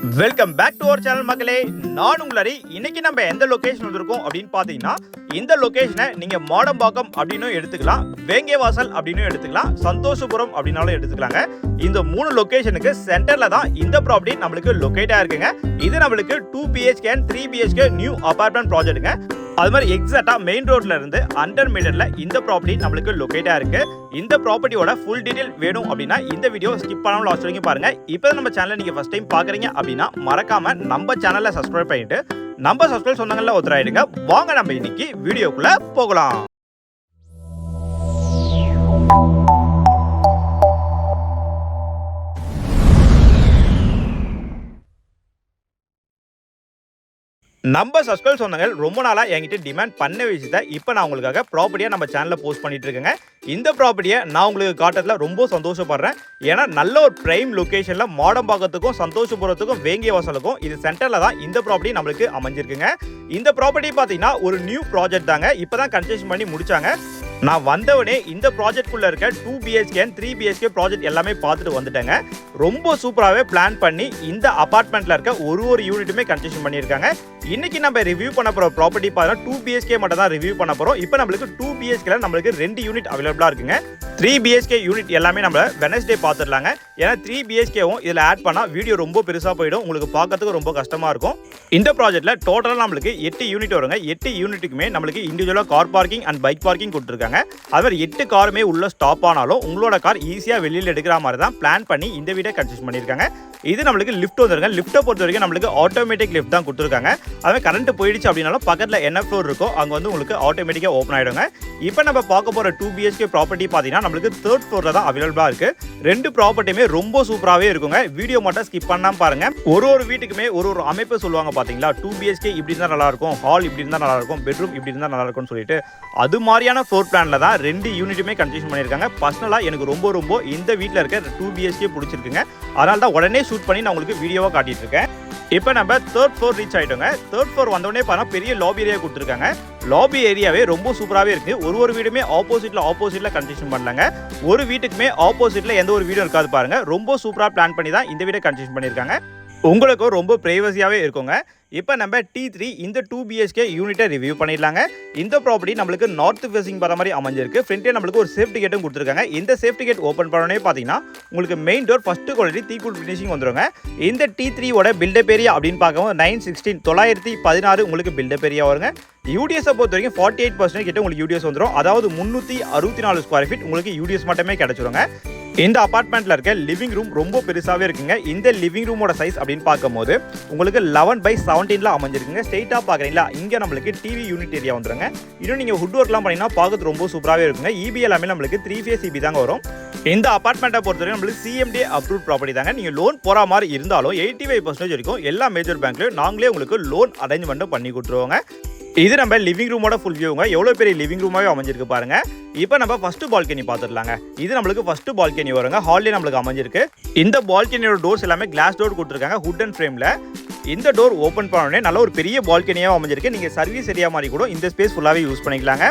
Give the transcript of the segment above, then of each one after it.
Welcome back to our channel மக்களே. நான் உங்களரி. இன்னைக்கு நம்ம எந்த லொகேஷன் வந்திருக்கோம் அப்படின்னு பார்த்தீங்கன்னா, இந்த லொகேஷனை நீங்க மாடம்பாக்கம் அப்படின்னு எடுத்துக்கலாம், வேங்கேவாசல் அப்படின்னு எடுத்துக்கலாம், சந்தோஷபுரம் அப்படின்னாலும் எடுத்துக்கலாங்க. இந்த 3 லொகேஷனுக்கு சென்டர்ல தான் இந்த ப்ராப்பர்ட்டி நம்மளுக்கு லொகேட் ஆயிருக்குங்க. இது நம்மளுக்கு 2 BHK and 3 BHK new apartment ப்ராஜெக்ட்டுங்க. அது மாதிரி எக்ஸாக்டா மெயின் ரோட்ல இருந்து 100 மீட்டர்ல இந்த ப்ராப்பர்ட்டி நம்மளுக்கு லொகேட்டா இருக்கு. இந்த ப்ராப்பர்ட்டியோட ஃபுல் டீடைல் வேணும் அப்படின்னா இந்த வீடியோ ஸ்கிப் பண்ணாம லாஸ்ட் வரைக்கும் பாருங்க. இப்போ நம்ம சேனலை நீங்க ஃபர்ஸ்ட் டைம் பாக்குறீங்க அப்படின்னா மறக்காம நம்ம சேனலை சப்ஸ்கிரைப் பண்ணிட்டு நம்ம சப்ஸ்கிரைப் சொந்தங்கள்ல ஒருத்தராயிடுங்க. வாங்க நம்ம இன்னைக்கு வீடியோக்குள்ள போகலாம். நம்ம சப்ஸ்கிரைப் சொந்தங்கள் ரொம்ப நாளா என்கிட்ட டிமாண்ட் பண்ண விஷயத்தை இப்போ நான் உங்களுக்காக ப்ராப்பர்ட்டியா நம்ம சேனல்ல போஸ்ட் பண்ணிட்டு இருக்கேங்க. இந்த ப்ராப்பர்ட்டியை நான் உங்களுக்கு காட்டுறதுல ரொம்ப சந்தோஷப்படுறேன். ஏன்னா நல்ல ஒரு பிரைம் லொகேஷன்ல மாடம்பாக்கத்துக்கும் சந்தோஷபுரத்துக்கும் வேங்கேவாசலுக்கும் இது சென்டர்ல தான் இந்த ப்ராப்பர்ட்டி நம்மளுக்கு அமைஞ்சிருக்குங்க. இந்த ப்ராப்பர்ட்டி பார்த்தீங்கன்னா ஒரு நியூ ப்ராஜெக்ட் தாங்க. இப்போதான் கன்ஸ்ட்ரக்ஷன் பண்ணி முடிச்சாங்க. நான் வந்தவனே இந்த ப்ராஜெக்ட்குள்ள இருக்க 2 BHK and 3 BHK ப்ராஜெக்ட் எல்லாமே பார்த்துட்டு வந்துட்டேங்க. ரொம்ப சூப்பராகவே பிளான் பண்ணி இந்த அபார்ட்மெண்ட்ல இருக்க ஒரு யூனிட்டுமே கன்ஸ்ட்ரக்ஷன் பண்ணியிருக்காங்க. இன்னைக்கு நம்ம ரிவ்யூ பண்ண போற ப்ராப்பர்ட்டி பார்த்தீங்கன்னா 2 BHK மட்டும் தான் ரிவ்யூ பண்ண போறோம். இப்போ நம்மளுக்கு 2 BHKல நம்மளுக்கு 2 யூனிட் அவைலபிளா இருக்குங்க. 3 BHK யூனிட் எல்லாமே நம்ம வெனஸ்டே பார்த்துடலாங்க. ஏன்னா 3 BHKவும் இதில் ஆட் பண்ணா வீடியோ ரொம்ப பெருசாக போயிடும், உங்களுக்கு பார்க்கறதுக்கு ரொம்ப கஷ்டமா இருக்கும். இந்த ப்ராஜெக்ட்ல டோட்டலாக நம்மளுக்கு 8 யூனிட் வருங்க. 8 யூனிட்டுக்குமே நம்மளுக்கு இண்டிவிஜுவலாக car parking and bike parking கொடுத்துருக்காங்க. அது மாதிரி 8 காருமே உள்ள ஸ்டாப் ஆனாலும் உங்களோட கார் ஈஸியாக வெளியில் எடுக்கிற மாதிரி தான் பிளான் பண்ணி இந்த வீட்டை கன்ஸ்ட்ரக்ட் பண்ணியிருக்காங்க. இது நம்மளுக்கு லிஃப்ட் வந்துருங்க. லிஃப்ட்டை பொறுத்த வரைக்கும் நம்மளுக்கு ஆட்டோமேட்டிக் லிஃப்ட் தான் கொடுத்துருக்காங்க. அதுவே கரண்ட் போயிடுச்சு அப்படின்னாலும் பக்கத்தில் என்ன ஃப்ளோர் இருக்கோ அங்கே வந்து உங்களுக்கு ஆட்டோமேட்டிக்காக ஓப்பன் ஆகிடுங்க. இப்போ நம்ம பார்க்க போகிற 2 BHK ப்ராப்பர்ட்டி பார்த்தீங்கன்னா நம்மளுக்கு 3rd ஃப்ளோரில் தான் அவைலபிளாக இருக்குது. 2 ப்ராப்பர்ட்டியுமே ரொம்ப சூப்பராகவே இருக்குங்க. வீடியோ மட்டும் ஸ்கிப் பண்ணாமல் பாருங்க. ஒரு வீட்டுக்குமே ஒரு அமைப்பு சொல்லுவாங்க பார்த்தீங்களா, 2 BHK இப்படி இருந்தால் நல்லாயிருக்கும், ஹால் இப்படி இருந்தால் நல்லாயிருக்கும், பெட்ரூம் இப்படி இருந்தால் நல்லாயிருக்கும்னு சொல்லிட்டு அது மாதிரியான ஃப்ளோர் பிளானில் தான் 2 யூனிட்டுமே கன்ஸ்ட்ரக்ஷன் பண்ணியிருக்காங்க. பர்சனலாக எனக்கு ரொம்ப இந்த வீட்டில் இருக்க 2 BHK பிடிச்சிருக்குங்க. அதனால தான் உடனே ஷூட் பண்ணி நான் உங்களுக்கு வீடியோவாக காட்டிட்டு இருக்கேன். இப்போ நம்ம 3rd floor reach ஆகிட்டோங்க. 3rd floor வந்தோடனே பார்த்தா பெரிய லாபி ஏரியா கொடுத்துருக்காங்க. லாபி ஏரியாவே ரொம்ப சூப்பராகவே இருக்குது. ஒரு வீடுமே ஆப்போசிட்டில் கன்ஸ்ட்ரக்ஷன் பண்ணலாங்க. ஒரு வீட்டுக்குமே ஆப்போசிட்டில் எந்த ஒரு வீடும் இருக்காது பாருங்க. ரொம்ப சூப்பராக பிளான் பண்ணி தான் இந்த வீடை கன்ஸ்ட்ரக்ஷன் பண்ணியிருக்காங்க. உங்களுக்கும் ரொம்ப ப்ரைவசியாகவே இருக்குங்க. இப்போ நம்ம T3 இந்த 2 BHK யூனிட்டை ரிவ்யூ பண்ணிடலாங்க. இந்த ப்ராப்பர்ட்டி நம்மளுக்கு நார்த் ஃபேசிங் பார்த்த மாதிரி அமைஞ்சிருக்கு. ஃப்ரண்ட்லேயே நம்மளுக்கு ஒரு சேஃப்டி கேட்டும் கொடுத்துருக்காங்க. இந்த சேஃப்டி கேட் ஓப்பன் பண்ணோடனே பார்த்தீங்கன்னா உங்களுக்கு மெயின் டோர் ஃபர்ஸ்ட் குவாலிட்டி தீக்குள் ஃபினிஷிங் வந்துருங்க. இந்த T3 ஓட பில்டப் ஏரியா அப்படின்னு பார்க்கும்போது 916 உங்களுக்கு பில்டப் ஏரியா வருங்க. யூடிஎஸை பொறுத்த வரைக்கும் 48% கிட்ட உங்களுக்கு யூடிஎஸ் வந்துடும். அதாவது 364 ஸ்கொயர் ஃபீட் உங்களுக்கு யூடிஎஸ் மட்டுமே கிடைச்சிருங்க. இந்த அபார்ட்மெண்ட்ல இருக்க லிவிங் ரூம் ரொம்ப பெருசாவே இருக்குங்க. இந்த லிவிங் ரூமோட சைஸ் அப்படின்னு பார்க்கும்போது உங்களுக்கு 11/17 அமைஞ்சிருக்குங்க. ஸ்ட்ரெயிட்டா பாக்குறீங்களா, இங்க நம்மளுக்கு டிவி யூனிட் ஏரியா வந்துருங்க. இன்னும் நீங்க வுட் ஒர்க்லாம் பண்ணீங்கன்னா பார்க்கறது ரொம்ப சூப்பராகவே இருக்குங்க. EB எல்லாமே நம்மளுக்கு 3 phase EB தாங்க வரும். இந்த அபார்ட்மெண்ட்டை பொறுத்தவரைக்கும் நம்மளுக்கு CMDA அப்ரூவ் ப்ராப்பர்ட்டி தாங்க. நீங்க லோன் போற மாதிரி இருந்தாலும் 85% வரைக்கும் எல்லா மேஜர் பேங்க்லயும் நாங்களே உங்களுக்கு லோன் அரேஞ்ச்மெண்ட் பண்ணி கொடுத்துருவோங்க. இது நம்ம லிவிங் ரூமோட ஃபுல் வியூங்க. எவ்வளோ பெரிய லிவிங் ரூமாவே அமைஞ்சிருக்கு பாருங்க. இப்போ நம்ம ஃபர்ஸ்ட் பால்கனி பார்த்துடலாங்க. இது நம்மளுக்கு ஃபர்ஸ்ட் பால்கனி வருங்க. ஹால்லே நம்மளுக்கு அமைஞ்சிருக்கு. இந்த பால்கனியோட டோர்ஸ் எல்லாமே கிளாஸ் டோர் கொடுத்துருக்காங்க வுடன் ஃப்ரேம்ல. இந்த டோர் ஓப்பன் பண்ண உடனே நல்ல ஒரு பெரிய பால்கனியாக அமைஞ்சிருக்கு. நீங்கள் சர்வீஸ் ஏரியா மாதிரி கூட இந்த ஸ்பேஸ் ஃபுல்லாகவே யூஸ் பண்ணிக்கலாங்க.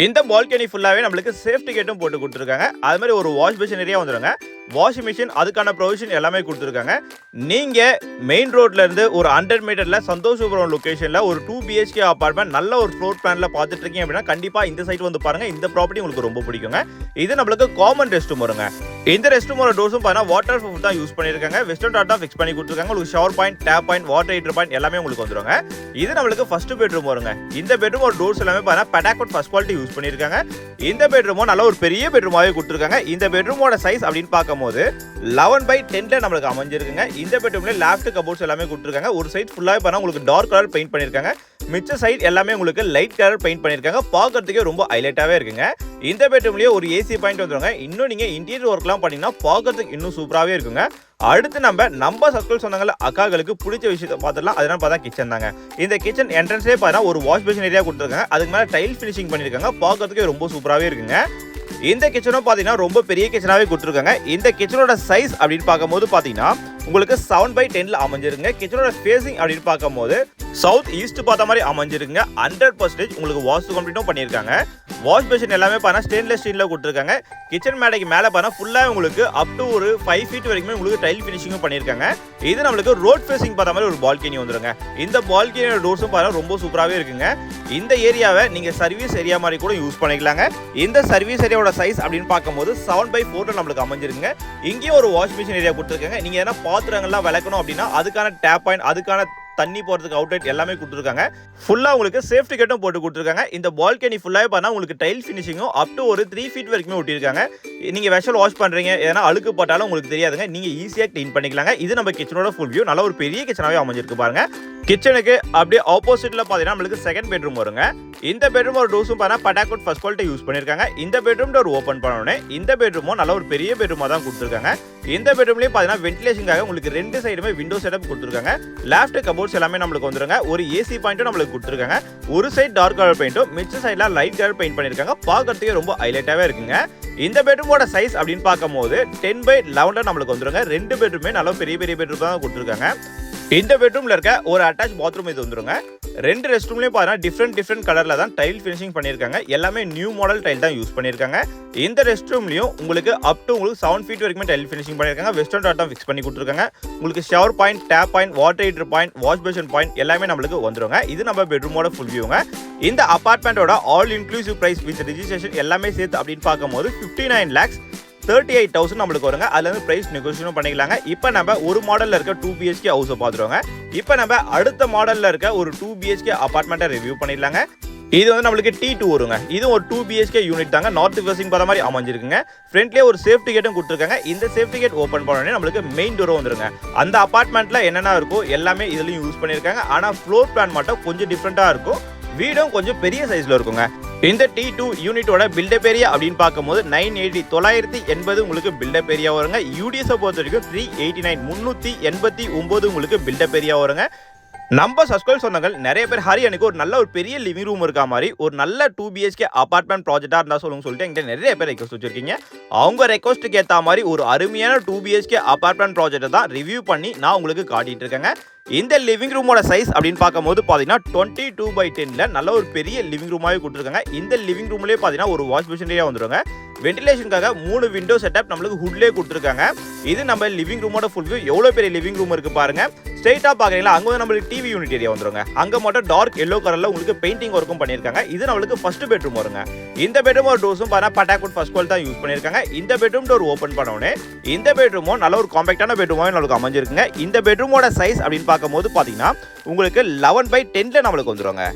இந்த பால்கனி ஃபுல்லாகவே நம்மளுக்கு சேஃப்டி கேட்டும் போட்டு கொடுத்துருக்காங்க. அது மாதிரி ஒரு வாஷ் பேஷன் ஏரியா வந்துடுங்க. வாஷிங் மிஷின் அதுக்கான ப்ரொவிஷன் எல்லாமே கொடுத்துருக்காங்க. நீங்கள் மெயின் ரோட்ல இருந்து ஒரு 100 மீட்டர்ல சந்தோஷபுரம் லொகேஷன்ல ஒரு 2 BHK அபார்ட்மெண்ட் நல்ல ஒரு ஃப்ளோர் பிளான்ல பார்த்துட்டு இருக்கீங்க அப்படின்னா கண்டிப்பாக இந்த சைட் வந்து பாருங்க. இந்த ப்ராப்பர்ட்டி உங்களுக்கு ரொம்ப பிடிக்குங்க. இது நம்மளுக்கு காமன் ரெஸ்ட் ரூம் வருங்க. இந்த ரெஸ்ட் ரூமோட டோர்ஸும் பார்த்தா வாட்டர் ப்ரூஃப் தான் யூஸ் பண்ணியிருக்காங்க. வெஸ்டர்ன் டாட் தான் ஃபிக்ஸ் பண்ணி கொடுத்துருக்காங்க. உங்களுக்கு shower point, tap point, water heater point எல்லாமே உங்களுக்கு வந்துருங்க. இது நம்மளுக்கு ஃபர்ஸ்ட் பெட்ரூம் வருங்க. இந்த பெட்ரூமோட டோர்ஸ் எல்லாமே பார்த்தா பெடாகோட் ஃபர்ஸ்ட் குவாலிட்டி யூஸ் பண்ணியிருக்காங்க. இந்த பெட்ரூமும் நல்ல ஒரு பெரிய பெட்ரூமாவே கொடுத்துருக்காங்க. இந்த பெட்ரூமோட சைஸ் அப்படின்னு பார்க்கும்போது 11/10 நம்மளுக்கு அமைஞ்சிருக்குங்க. இந்த பெட்ரூம்ல லேஃப்ட் கபோர்ட்ஸ் எல்லாமே கொடுத்துருக்காங்க. ஒரு சைட் ஃபுல்லாவே பார்த்தா உங்களுக்கு டார்க் கலர் பெயிண்ட் பண்ணியிருக்காங்க. மிச்ச சைட் எல்லாமே உங்களுக்கு லைட் கலர் பெயிண்ட் பண்ணியிருக்காங்க. பார்க்கறதுக்கே ரொம்ப ஹைலைட்டாவே இருக்குங்க. இந்த பெட்ரூம்லயே ஒரு AC பாயிண்ட் வந்துருங்க. இன்னும் நீங்க இன்டீரியர் ஒர்க்லாம் பண்ணீங்கன்னா பார்க்கறதுக்கு இன்னும் சூப்பராகவே இருக்குங்க. அடுத்து நம்ம சர்க்கிள் சொந்தங்கள அக்காக்களுக்கு பிடிச்ச விஷயத்தை பார்த்துடலாம். அதனால பார்த்தா கிச்சன் தாங்க. இந்த கிச்சன் என்ட்ரன்ஸ்லேயே பார்த்தா ஒரு வாஷ் பேஷன் ஏரியா கொடுத்துருக்காங்க. அதுக்கு மேலே டைல் ஃபினிஷிங் பண்ணியிருக்காங்க. பார்க்கறதுக்கு ரொம்ப சூப்பராகவே இருக்குங்க. இந்த கிச்சனும் பார்த்தீங்கன்னா ரொம்ப பெரிய கிச்சனாவே கொடுத்துருக்காங்க. இந்த கிச்சனோட சைஸ் அப்படின்னு பார்க்கும்போது பார்த்தீங்கன்னா உங்களுக்கு 7/10 அமைஞ்சிருங்க. கிச்சனோட ஃபேசிங் அப்படின்னு பார்க்கும்போது சவுத் ஈஸ்ட் பார்த்த மாதிரி அமைஞ்சிருக்குங்க. 100% உங்களுக்கு வாஸ்து கம்ப்ளீட்டும் பண்ணியிருக்காங்க. வாஷ் பேஷன் எல்லாமே பார்த்தா ஸ்டெயின்லெஸ் ஸ்டீல்ல கொடுத்துருக்காங்க. கிச்சன் மேடைக்கு மேலே பார்த்தா ஃபுல்லாக உங்களுக்கு அப் டு ஒரு 5 ஃபீட் வரைக்குமே உங்களுக்கு டைல் ஃபினிஷிங்கும் பண்ணியிருக்காங்க. இது நம்மளுக்கு ரோட் ஃபேசிங் பார்த்த மாதிரி ஒரு பால்கனி வந்துருங்க. இந்த பால்கனியோட டோர்ஸும் பார்த்தா ரொம்ப சூப்பராகவே இருக்குங்க. இந்த ஏரியாவை நீங்கள் சர்வீஸ் ஏரியா மாதிரி கூட யூஸ் பண்ணிக்கலாங்க. இந்த சர்வீஸ் ஏரியாவோட சைஸ் அப்படின்னு பார்க்கும்போது 7x4 நம்மளுக்கு அமைஞ்சிருக்குங்க. இங்கேயும் ஒரு வாஷ் மிஷின் ஏரியா கொடுத்துருக்காங்க. நீங்கள் எதனா பாத்திரங்கள்லாம் விளக்கணும் அப்படின்னா அதுக்கான டேப் பாயிண்ட், அதுக்கான தண்ணி போகிறதுக்கு அவுட்லெட் எல்லாமே கொடுத்துருக்காங்க. ஃபுல்லாக உங்களுக்கு சேஃப்டி கேட்டும் போட்டு கொடுத்துருக்காங்க. இந்த பால்கனி ஃபுல்லாகவே பார்த்தா உங்களுக்கு டைல் ஃபினிஷிங்கும் அப் டு ஒரு 3 ஃபீட் வரைக்குமே ஒட்டியிருக்காங்க. நீங்கள் வெஷல் வாஷ் பண்ணுறீங்க, ஏன்னா அழுக்கு போட்டாலும் உங்களுக்கு தெரியாதுங்க, நீங்கள் ஈஸியாக க்ளீன் பண்ணிக்கலாங்க. இது நம்ம கிச்சனோட ஃபுல் வியூ. நல்ல ஒரு பெரிய கிச்சனாகவே அமைஞ்சிருக்கு பாருங்க. கிச்சனுக்கு அப்படியே ஆப்போசிட்டில் பார்த்தீங்கன்னா நம்மளுக்கு செகண்ட் பெட்ரூம் வருங்க. இந்த பெட்ரூம் ஒரு டோர்ஸும் பார்த்தா பட்டாக்கோட் ஃபர்ஸ்ட் குவாலிட்டி யூஸ் பண்ணியிருக்காங்க. இந்த பெட்ரூம் டோர் ஓப்பன் பண்ணோடனே இந்த பெட்ரூமும் நல்ல ஒரு பெரிய பெட்ரூமாக தான் கொடுத்துருக்காங்க. இந்த பெட்ரூம்லேயும் பார்த்தீங்கன்னா வென்டிலேஷனுக்காக உங்களுக்கு 2 சைடுமே விண்டோ செட்டப் கொடுத்துருக்காங்க. லேஃப்ட் கபோர்ட்ஸ் எல்லாமே நம்மளுக்கு வந்துருங்க. ஒரு ஏசி பாயிண்ட்டும் நம்மளுக்கு கொடுத்துருக்காங்க. ஒரு சைடு டார்க் கலர் பெயிண்ட்டும் மிச்ச சைட்லாம் லைட் கலர் பெயிண்ட் பண்ணியிருக்காங்க. பார்க்கறதுக்கே ரொம்ப ஹைலைட்டாகவே இருக்குங்க. இந்த பெட்ரூமோட சைஸ் அப்படின்னு பார்க்கும்போது 10x11 நம்மளுக்கு வந்துருங்க. 2 பெட்ரூமே நல்ல பெரிய பெரிய பெட்ரூம் தான் கொடுத்துருக்காங்க. இந்த பெட்ரூம்ல இருக்க ஒரு அட்டாச் பாத்ரூம் இது வந்துருங்க. 2 ரெஸ்ட் ரூம்லயும் பாத்தீங்கன்னா டிஃப்ரெண்ட் கலர்ல தான் டைல் ஃபினிஷிங் பண்ணிருக்காங்க. எல்லாமே நியூ மாடல் டைல் தான் யூஸ் பண்ணிருக்காங்க. இந்த ரெஸ்ட் ரூம்லயும் உங்களுக்கு அப் டு உங்களுக்கு 7 ஃபீட் வரைக்கும் டைல் ஃபினிஷிங் பண்ணிருக்காங்க. வெஸ்டர்ன் டாட் தான் ஃபிக்ஸ் பண்ணி கொடுத்துருக்காங்க. உங்களுக்கு shower point, tap point, water heater point, wash basin point எல்லாமே நம்மளுக்கு வந்துருங்க. இது நம்ம பெட்ரூமோட ஃபுல் வியூங்க. இந்த அபார்ட்மெண்டோட all inclusive price with registration எல்லாமே சேர்த்து அப்படின்னு பார்க்கும்போது 59,38,000 நம்மளுக்கு வருங்க. அதுல இருந்து பிரைஸ் நெகோஷியேஷன் பண்ணிக்கலாங்க. இப்போ நம்ம ஒரு மாடல்ல இருக்க 2 BHK ஹவுஸை பார்த்துருவோங்க. இப்போ நம்ம அடுத்த மாடல்ல இருக்க ஒரு 2 BHK அபார்ட்மெண்ட்டை ரிவ்யூ பண்ணிடலாங்க. இது வந்து நம்மளுக்கு T2 வருங்க. இது ஒரு 2 BHK யூனிட் தாங்க. நார்த் ஃபேசிங் பார்த்த மாதிரி அமைஞ்சிருக்குங்க. ஃப்ரண்ட்லேயே ஒரு சேஃப்டி கேட்டும் கொடுத்துருக்காங்க. இந்த சேஃப்டி கேட் ஓப்பன் பண்ணோடனே நம்மளுக்கு மெயின் டோரும் வந்துருங்க. அந்த அபார்ட்மெண்ட்ல என்னென்ன இருக்கோ எல்லாமே இதுலயும் யூஸ் பண்ணியிருக்காங்க. ஆனால் ஃப்ளோர் பிளான் மட்டும் கொஞ்சம் டிஃப்ரெண்ட்டாக இருக்கும். வீடும் கொஞ்சம் பெரிய சைஸ்ல இருக்குங்க. இந்த T2 யூனிட்டோட பில்டப் ஏரியா அப்படின்னு பார்க்கும்போது 980 உங்களுக்கு பில்டப் ஏரியா வருங்க. யூடிஎஸ் பொறுத்த வரைக்கும் 389 உங்களுக்கு பில்டப் ஏரியா வருங்க. நம்ம சப்ஸ்கிரைப் சொந்தங்கள் நிறைய பேர் எனக்கு ஒரு நல்ல ஒரு பெரிய லிவிங் ரூம் இருக்கா மாதிரி ஒரு நல்ல 2 BHK அபார்ட்மெண்ட் ப்ராஜெக்டா இருந்தா சொல்லுங்க சொல்லிட்டு என்கிட்ட நிறைய பேர் ரெக்வஸ்ட் வச்சிருக்கீங்க. அவங்க ரெக்வஸ்ட்டுக்கு ஏற்ற மாதிரி ஒரு அருமையான 2 BHK அபார்ட்மெண்ட் ப்ராஜெக்டை தான் ரிவ்யூ பண்ணி நான் உங்களுக்கு காட்டிட்டு இருக்கேங்க. இந்த லிவிங் ரூமோட சைஸ் அப்படின்னு பார்க்கும்போது பார்த்தீங்கன்னா 22x10ல நல்ல ஒரு பெரிய லிவிங் ரூமாவே கொடுத்துருக்காங்க. இந்த லிவிங் ரூம்லேயே பார்த்தீங்கன்னா ஒரு வாஷ் மிஷின் ஏரியா வந்துருங்க. வென்டிலேஷனுக்காக 3 விண்டோ செட்டப் நம்மளுக்கு ஹுட்லேயே கொடுத்துருக்காங்க. இது நம்ம லிவிங் ரூமோட ஃபுல் வியூ. எவ்வளோ பெரிய லிவிங் ரூம் இருக்கு பாருங்க. ஸ்ட்ரெயிட்டாக பார்க்குறீங்களா, அங்கே வந்து நம்மளுக்கு டிவி யூனிட் ஏரியா வந்துருங்க. அங்கே மட்டும் டார்க் எல்லோ கலரில் உங்களுக்கு பெயிண்டிங் ஒர்க்கும் பண்ணியிருக்காங்க. இது நம்மளுக்கு ஃபர்ஸ்ட் பெட்ரூம் வருங்க. இந்த பெட்ரூம் ஒரு டோர்ஸும் பார்த்தா பட்டாக்குட் ஃபர்ஸ்ட் குவாலிட்டி தான் யூஸ் பண்ணியிருக்காங்க. இந்த பெட்ரூம் டோர் ஓப்பன் பண்ணோடனே இந்த பெட்ரூமும் நல்ல ஒரு காம்பேக்டான பெட்ரூமாவே நம்மளுக்கு அமைஞ்சிருக்குங்க. இந்த பெட்ரூமோட சைஸ் அப்படின்னு பார்க்கும்போது பார்த்தீங்கன்னா உங்களுக்கு 11x10ல நம்மளுக்கு வந்துருங்க.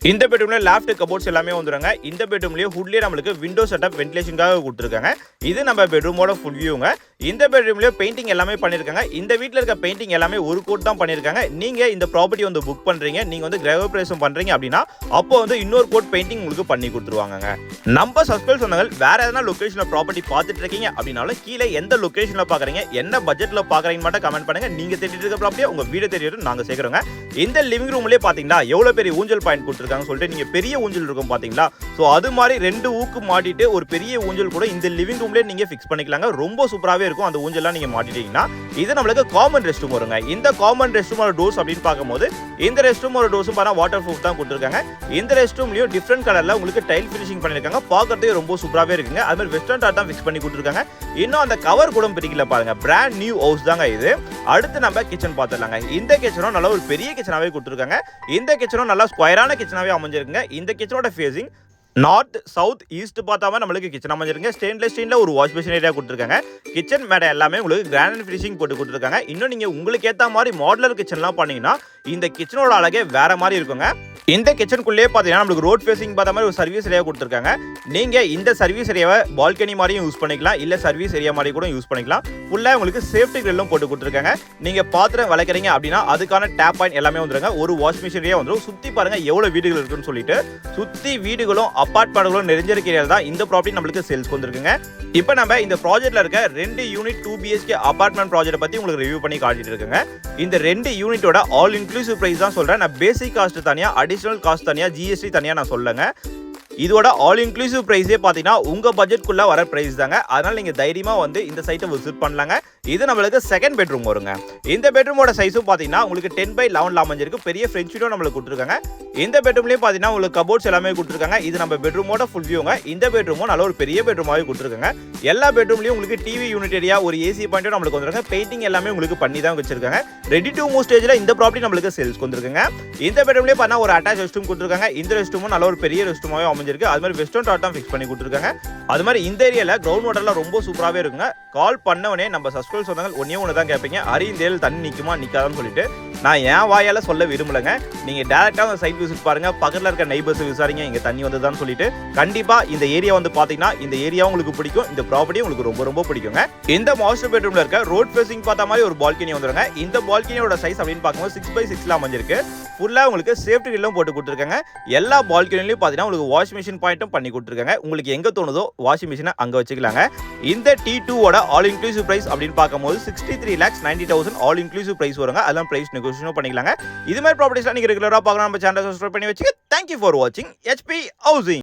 இந்த பெட்ரூம்ல லேஃப்ட் கபோர்ட்ஸ் எல்லாமே வந்துருங்க. இந்த பெட்ரூம்லயே ஹுட்லயே நம்மளுக்கு விண்டோ செட்டப் வென்டிலேஷனுக்காக கொடுத்துருக்காங்க. இது நம்ம பெட்ரூமோட ஃபுல் வியூங்க. இந்த பெட்ரூம்லயே பெயிண்டிங் எல்லாமே பண்ணிருக்காங்க. இந்த வீட்ல இருக்க பெயிண்டிங் எல்லாமே ஒரு கோட் தான் பண்ணிருக்காங்க. நீங்க இந்த ப்ராப்பர்ட்டி வந்து புக் பண்றீங்க, நீங்க வந்து கிரகப்பிரவேசம் பண்றீங்க அப்படின்னா அப்போ வந்து இன்னொரு கோட் பெயிண்டிங் உங்களுக்கு பண்ணி கொடுத்துருவாங்க. நம்ம சப்ஸ்கிரைப் சொந்தங்கள் வேற எதனா லொகேஷன்ல ப்ராப்பர்ட்டி பார்த்துட்டு இருக்கீங்க அப்படின்னாலும் கீழே எந்த லொகேஷன்ல பாக்குறீங்க, என்ன பட்ஜெட்ல பாக்குறீங்க மட்டும் கமெண்ட் பண்ணுங்க. நீங்க தேடிட்டு இருக்க ப்ராப்பர்ட்டியை உங்க வீடு தேடிட்டு நாங்க சேர்க்கிறோங்க. இந்த லிவிங் ரூம்லயே பாத்தீங்கன்னா எவ்வளவு பெரிய ஊஞ்சல் பாயிண்ட் கொடுத்துருக்காங்க சொல்லிட்டு நீங்க பெரிய ஊஞ்சல் இருக்கும் பாத்தீங்களா, சோ அது மாதிரி 2 ஊக்கு மாட்டிட்டு ஒரு பெரிய ஊஞ்சல் கூட இந்த லிவிங் ரூம்லயே நீங்க ஃபிக்ஸ் பண்ணிக்கலாங்க. ரொம்ப சூப்பராவே இருக்கும். அந்த ஊஞ்சல்லாம் நீங்க மாட்டிட்டீங்கன்னா இது நம்மளுக்கு காமன் ரெஸ்ட் ரூம் வருங்க. இந்த காமன் ரெஸ்ட் ரூமோட டோர்ஸ் அப்படின்னு பார்க்கும்போது இந்த ரெஸ்ட் ரூமோட டோர்ஸும் பாத்தா வாட்டர் ப்ரூஃப் தான் கொடுத்துருக்காங்க. இந்த ரெஸ்ட் ரூம்லயும் டிஃப்ரெண்ட் கலர்ல உங்களுக்கு டைல் ஃபினிஷிங் பண்ணிருக்காங்க. பார்க்கறதுக்கு ரொம்ப சூப்பராவே இருக்குங்க. அது மாதிரி வெஸ்டர்ன் டாட் தான் ஃபிக்ஸ் பண்ணி கொடுத்துருக்காங்க. இன்னும் அந்த கவர் கூட பிரிக்கல பாருங்க. பிராண்ட் நியூ ஹவுஸ் தாங்க இது. அடுத்து நம்ம கிச்சன் பார்த்துடலாங்க. இந்த கிச்சனும் நல்ல ஒரு பெரிய கிச்சனாவே கொடுத்துருக்காங்க. இந்த கிச்சனும் நல்லா ஸ்கொயரான கிச்சனாவே அமைஞ்சிருக்குங்க. இந்த கிச்சனோட ஃபேசிங் நார்த் சவுத் ஈஸ்ட் பார்த்தாம நம்மளுக்கு கிச்சன் அமைஞ்சிருங்க. ஸ்டெயின்லெஸ் ஸ்டீல்ல ஒரு வாஷ் பேஷன் ஏரியா கொடுத்துருக்காங்க. கிச்சன் மேடை எல்லாமே உங்களுக்கு கிரானைட் ஃபினிஷிங் போட்டு கொடுத்துருக்காங்க. இன்னும் நீங்க உங்களுக்கு ஏற்ற மாதிரி மாடலர் கிச்சன்லாம் பண்ணீங்கன்னா இந்த கிச்சனோட அழகே வேற மாதிரி இருக்குங்க. இந்த கிச்சனுக்குள்ளேயே பார்த்தீங்கன்னா நம்மளுக்கு ரோட் ஃபேசிங் பார்த்த மாதிரி ஒரு சர்வீஸ் ஏரியா கொடுத்துருக்காங்க. நீங்க இந்த சர்வீஸ் ஏரியாவை பால்கனி மாதிரியும் யூஸ் பண்ணிக்கலாம், இல்ல சர்வீஸ் ஏரியா மாதிரி கூட யூஸ் பண்ணிக்கலாம். ஃபுல்லா உங்களுக்கு சேஃப்டி கிரில்லும் போட்டு கொடுத்துருக்காங்க. நீங்க பாத்திரம் வளர்க்குறீங்க அப்படின்னா அதுக்கான டேப் பாயிண்ட் எல்லாமே வந்துருங்க. ஒரு வாஷ் மிஷின் ஏரியா வந்துடும். சுத்தி பாருங்க எவ்வளவு வீடுகள் இருக்குன்னு சொல்லிட்டு. சுத்தி வீடுகளும் அபார்ட்மெண்ட்களும் நிறைஞ்சிருக்கிற ஏரியா தான் இந்த ப்ராப்பர்ட்டி நம்மளுக்கு சேல்ஸ் வந்துருக்குங்க. இப்போ நம்ம இந்த ப்ராஜெக்ட்ல இருக்க 2 யூனிட் 2 BHK அபார்ட்மெண்ட் ப்ராஜெக்ட் பத்தி உங்களுக்கு ரிவ்யூ பண்ணி காட்டிட்டு இருக்குங்க. இந்த 2 யூனிட்டோட ஆல் இன்க்ளூசிவ் பிரைஸ் தான் சொல்றேன். நான் பேசிக் காஸ்ட் தனியா, அடிஷனல் காஸ்ட் தனியா, GST தனியா நான் சொல்லுங்க. இதோட ஆல் இன்க்ளூசிவ் பிரைஸே பார்த்தீங்கன்னா உங்க பட்ஜெட்குள்ள வர பிரைஸ் தாங்க. அதனால நீங்க தைரியமா வந்து இந்த சைட்டை விசிட் பண்ணலாங்க. இது நம்மளுக்கு செகண்ட் பெட்ரூம் வருங்க. இந்த பெட்ரூமோட சைஸும் பார்த்தீங்கன்னா உங்களுக்கு 10x11 அமைஞ்சிருக்கு. பெரிய ஃப்ரெஞ்ச் விண்டோ நம்மளுக்கு கொடுத்துருக்காங்க. இந்த பெட்ரூம்லேயும் பார்த்தீங்கன்னா உங்களுக்கு கபோர்ட்ஸ் எல்லாமே கொடுத்துருக்காங்க. இது நம்ம பெட்ரூமோட ஃபுல் வியூங்க. இந்த பெட்ரூமும் நல்ல ஒரு பெரிய பெட்ரூமாகவே கொடுத்துருக்காங்க. எல்லா பெட்ரூம்லையும் உங்களுக்கு டிவி யூனிட் ஏரியா, ஒரு ஏசி பாயிண்ட்டும் நம்மளுக்கு வந்துருக்காங்க. பெயிண்டிங் எல்லாமே உங்களுக்கு பண்ணி தான் வச்சிருக்காங்க. ரெடி டு மூவ் ஸ்டேஜில் இந்த ப்ராப்பர்ட்டி நம்மளுக்கு சேல்ஸ்க்கு வந்துருக்குங்க. இந்த பெட்ரூம்லேயே பார்த்தா ஒரு அட்டாச் ரெஸ்ட் ரூம் கொடுத்துருக்காங்க. இந்த ரெஸ்ட் ரூமும் நல்ல ஒரு பெரிய ரெஸ்ட் ரூமாவே அமைஞ்சிருக்கு. அது மாதிரி வெஸ்டர்ன் டாட் தான் ஃபிக்ஸ் பண்ணி கொடுத்துருக்காங்க. அது மாதிரி இந்த ஏரியாவில் கிரவுண்ட் வாட்டர்லாம் ரொம்ப சூப்பராகவே இருக்குங்க. கால் பண்ணவனே நம்ம சப்ஸ்கிரைப் சொன்னாங்க ஒன்று தான் கேட்பீங்க, அரியந்தேல் தண்ணி நிற்குமா நிற்காதான்னு சொல்லிட்டு. நான் என் வாயால் சொல்ல விரும்பலைங்க. நீங்கள் டேரெக்டாக அந்த சைட் விசிட் பாருங்கள், பக்கத்தில் இருக்க நெய்பர்ஸ் விசாரிங்க இங்கே தண்ணி வந்ததான்னு சொல்லிட்டு. கண்டிப்பாக இந்த ஏரியா வந்து பார்த்தீங்கன்னா இந்த ஏரியா உங்களுக்கு பிடிக்கும், இந்த ப்ராப்பர்ட்டி உங்களுக்கு ரொம்ப ரொம்ப பிடிக்குங்க. இந்த மாஸ்டர் பெட்ரூமில் இருக்க ரோட் ஃபேசிங் பார்த்த மாதிரி ஒரு பால்கனி வந்துருங்க. இந்த பால்கனியோட சைஸ் அப்படின்னு பார்க்கும்போது 6x6 அமைஞ்சிருக்கு. ஃபுல்லாக உங்களுக்கு சேஃப்டி கில்லும் போட்டு கொடுத்துருக்காங்க. எல்லா பால்கனிலையும் பார்த்தீங்கன்னா உங்களுக்கு வாஷ் மிஷின் பாயிண்ட்டும் பண்ணி கொடுத்துருக்காங்க. உங்களுக்கு எங்கே தோணுதோ வாஷிங் மிஷினை அங்கே வச்சுக்கலாங்க. இந்த T2ஓட ஆல் இன்க்ளூசிவ் பிரைஸ் அப்படின்னு பார்க்கும்போது 63,90,000 ஆல் இன்க்ளூசிவ் பிரைஸ் வருங்க. அதெல்லாம் பிரைஸ் நெகோசியேஷன் பண்ணிக்கலாங்க. இது மாதிரி ப்ராப்பர்ட்டிஸ்லாம் நீங்கள் ரெகுலராக பார்க்கலாம். நம்ம சேனலை சப்ஸ்கிரைப் பண்ணி வச்சுக்க. தேங்க்யூ ஃபார் வாட்சிங் HP ஹவுசிங்.